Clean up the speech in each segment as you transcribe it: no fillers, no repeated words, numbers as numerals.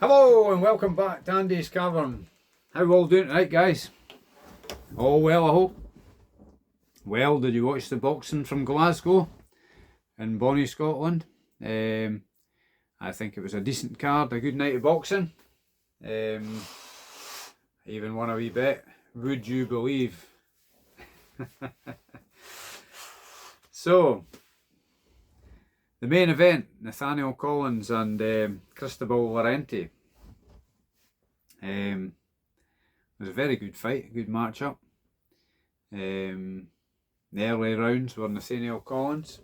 Hello and welcome back to Andy's Cavern. How all doing tonight, guys? All well, I hope. Well, did you watch the boxing from Glasgow in Bonnie, Scotland? I think it was a decent card, a good night of boxing. I even won a wee bet. Would you believe? So, the main event, Nathaniel Collins and Cristobal Lorente. It was a very good fight, a good matchup. The early rounds were Nathaniel Collins.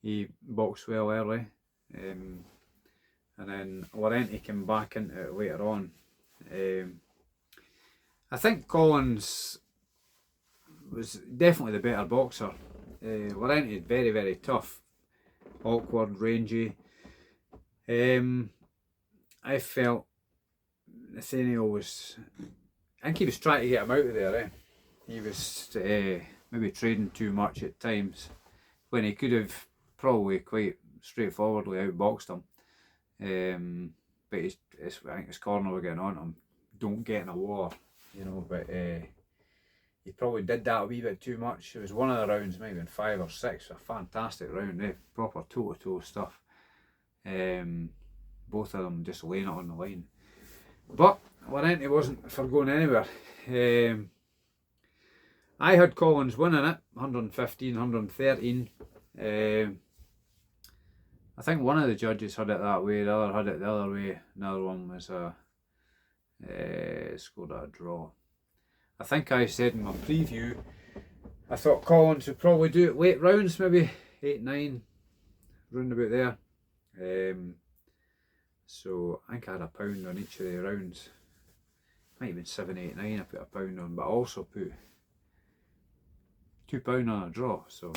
He boxed well early. And then Lorente came back into it later on. I think Collins was definitely the better boxer. Lorente is very, very tough, awkward, rangy. I felt Nathaniel was, I think he was trying to get him out of there. He was maybe trading too much at times when he could have probably quite straightforwardly outboxed him. But I think his corner were getting on him. Don't get in a war, you know. But he probably did that a wee bit too much. It was one of the rounds, maybe in 5 or 6, a fantastic round, proper toe-to-toe stuff. Both of them just laying it on the line. But Lorente wasn't for going anywhere. I had Collins winning it, 115, 113. I think one of the judges had it that way, the other had it the other way. Another one was scored at a draw. I think I said in my preview, I thought Collins would probably do it late rounds, maybe 8, 9, round about there. So I think I had a pound on each of the rounds. Might have been 7, 8, 9 I put a pound on, but I also put £2 on a draw, so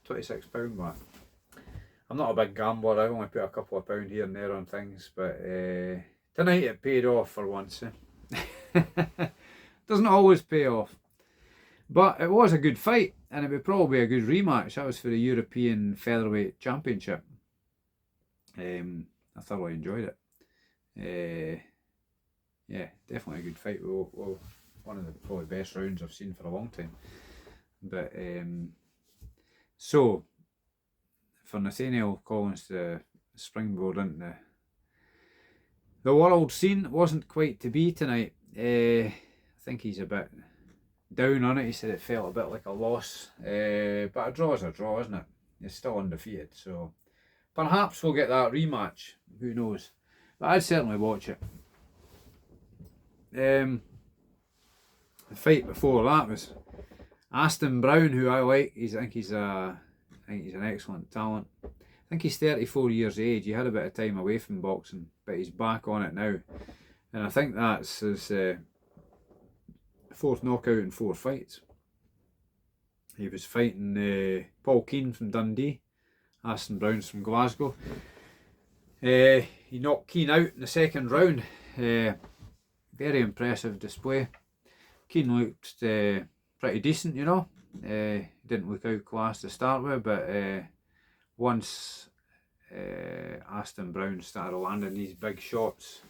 £26 back. I'm not a big gambler, I only put a couple of pound here and there on things, but tonight it paid off for once. Doesn't always pay off, but it was a good fight, and it would probably be a good rematch. That was for the European Featherweight Championship. I thoroughly enjoyed it. Yeah, definitely a good fight. Well, one of the probably best rounds I've seen for a long time. But so for Nathaniel Collins to springboard into the world scene, wasn't quite to be tonight. I think he's a bit down on it. He said it felt a bit like a loss, but a draw is a draw, isn't it? He's still undefeated, so perhaps we'll get that rematch. Who knows? But I'd certainly watch it. The fight before that was Aston Brown, who I like. I think he's an excellent talent. I think he's 34 years of age. He had a bit of time away from boxing, but he's back on it now. And I think that's his 4th knockout in 4 fights. He was fighting Paul Kean from Dundee. Aston Brown's from Glasgow. He knocked Kean out in the 2nd round. Very impressive display. Kean looked pretty decent, you know. Didn't look outclassed to start with, but once Aston Brown started landing these big shots,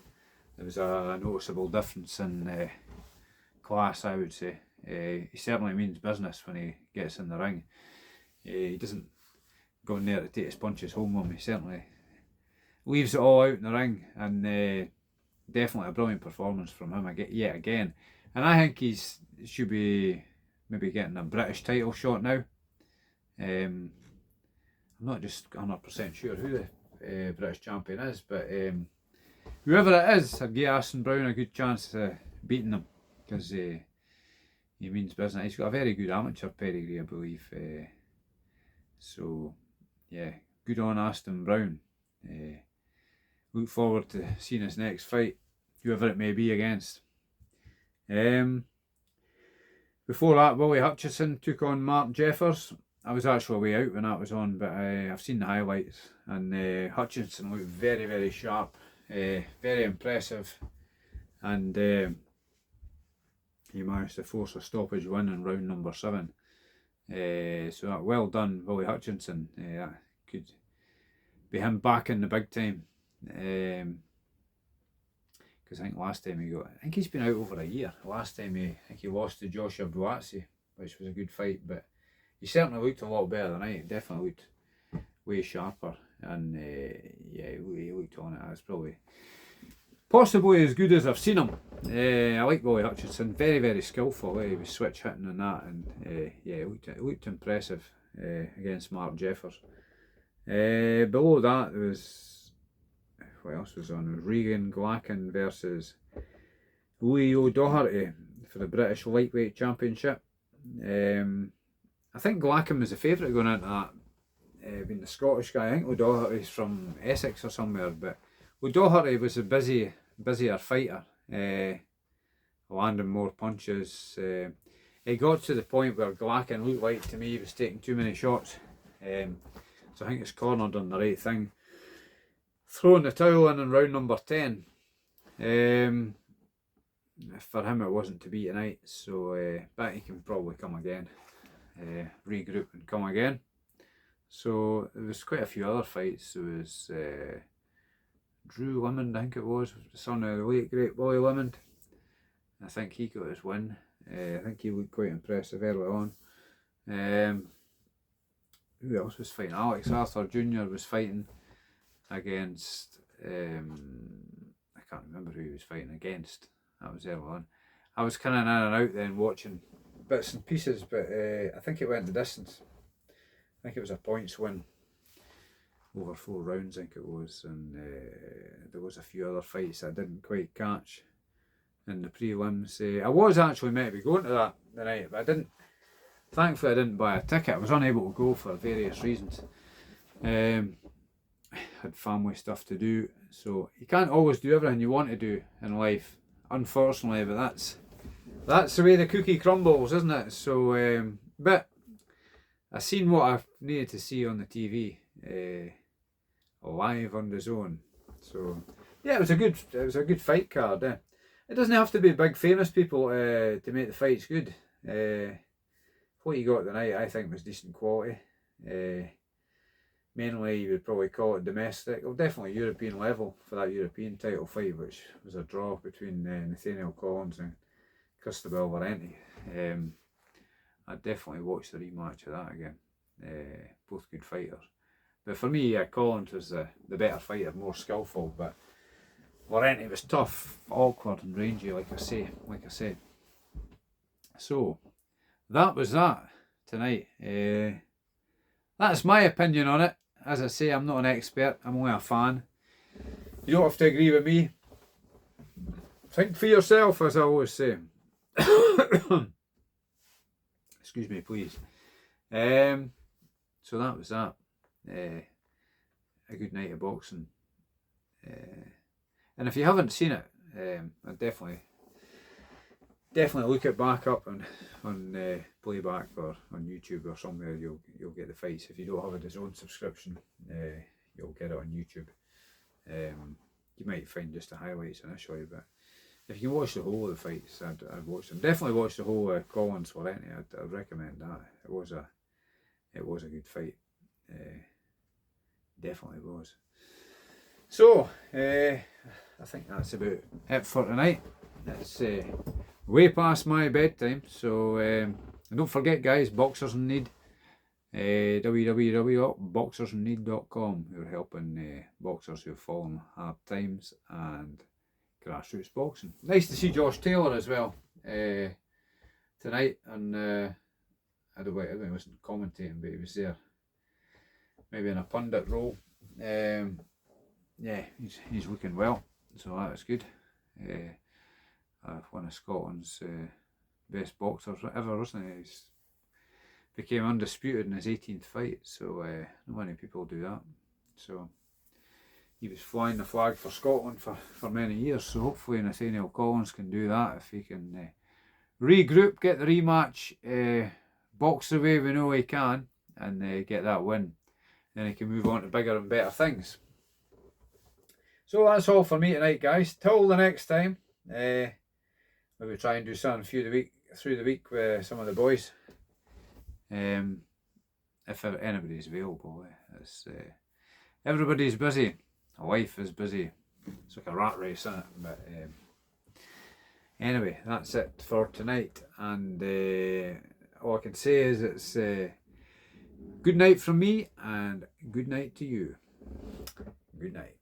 there was a noticeable difference in class, I would say. He certainly means business when he gets in the ring. He doesn't go in there to take his punches home with him. He certainly leaves it all out in the ring, and definitely a brilliant performance from him yet again. And I think he should be maybe getting a British title shot now. I'm not just 100% sure who the British champion is, but whoever it is, I'd give Aston Brown a good chance of beating him, because he means business. He's got a very good amateur pedigree, I believe. So yeah, good on Aston Brown. Look forward to seeing his next fight, whoever it may be against. Before that, Willy Hutchinson took on Mark Jeffers. I was actually way out when that was on, but I've seen the highlights, and Hutchinson looked very, very sharp, very impressive, and he managed to force a stoppage win in round number 7. So well done, Willy Hutchinson. That could be him back in the big time. Because I think last time I think he's been out over a year. Last time I think he lost to Joshua Buatsi, which was a good fight, but he certainly looked a lot better than I. Definitely looked way sharper, and yeah, he looked on it. That's probably possibly as good as I've seen him. I like Willy Hutchinson, very, very skillful. He was switch hitting and that, and yeah, it looked impressive against Mark Jeffers. Below that, there was, what else was on? It was Regan Glacken versus Lee O'Doherty for the British Lightweight Championship. I think Glacken was the favourite going into that, being the Scottish guy. I think O'Doherty's from Essex or somewhere, but O'Doherty was a busier fighter, landing more punches. It got to the point where Glacken looked like to me he was taking too many shots. So I think it's cornered on the right thing. Throwing the towel in round number 10. For him it wasn't to be tonight, so but he can probably come again. Regroup and come again. So there was quite a few other fights. There was Drew Limond, I think it was the son of the late great Willy Limond. I think he got his win. I think he looked quite impressive early on. Who else was fighting? Alex Arthur Jr. was fighting against, I can't remember who he was fighting against. That was early on. I was kind of in and out then watching bits and pieces, but I think it went the distance. I think it was a points win over 4 rounds, I think it was, and there was a few other fights I didn't quite catch in the prelims. I was actually meant to be going to that tonight, but I didn't. Thankfully I didn't buy a ticket. I was unable to go for various reasons. Had family stuff to do, so you can't always do everything you want to do in life, unfortunately, but that's the way the cookie crumbles, isn't it? So but I seen what I needed to see on the TV, live on the zone. So yeah, it was a good fight card. It doesn't have to be big famous people to make the fights good. What you got tonight, I think, was decent quality. Mainly, you would probably call it domestic, or definitely European level for that European title fight, which was a draw between Nathaniel Collins and Cristobal Lorente. I'd definitely watch the rematch of that again. Both good fighters. But for me, Collins was the better fighter, more skillful, but Lorente was tough, awkward and rangy, like I said. So, that was that tonight. That's my opinion on it. As I say, I'm not an expert, I'm only a fan. You don't have to agree with me. Think for yourself, as I always say. Excuse me, please. So that was that. A good night of boxing. And if you haven't seen it, I'd definitely look it back up on playback or on YouTube or somewhere. You'll get the fights. If you don't have a DAZN subscription, you'll get it on YouTube. You might find just the highlights initially, but if you can watch the whole of the fights, I'd watch them. Definitely watch the whole Collins Lorente. I'd recommend that. It was a good fight. Definitely was. So I think that's about it for tonight. It's way past my bedtime, so and don't forget, guys, Boxers in Need, www.boxersinneed.com, who are helping boxers who've fallen hard times and grassroots boxing. Nice to see Josh Taylor as well tonight, and I don't know, he wasn't commentating, but he was there, maybe in a pundit role. Yeah, he's looking well, so that was good. One of Scotland's best boxers ever, wasn't he? He's became undisputed in his 18th fight, so not many people do that. So he was flying the flag for Scotland for many years, so hopefully Nathaniel Collins can do that if he can regroup, get the rematch, box the way we know he can, and get that win. Then he can move on to bigger and better things. So that's all for me tonight, guys. Till the next time, maybe try and do something through the week with some of the boys. If anybody's available. everybody's busy. Life is busy. It's like a rat race, isn't it? But anyway, that's it for tonight. And all I can say is it's good night from me and good night to you. Good night.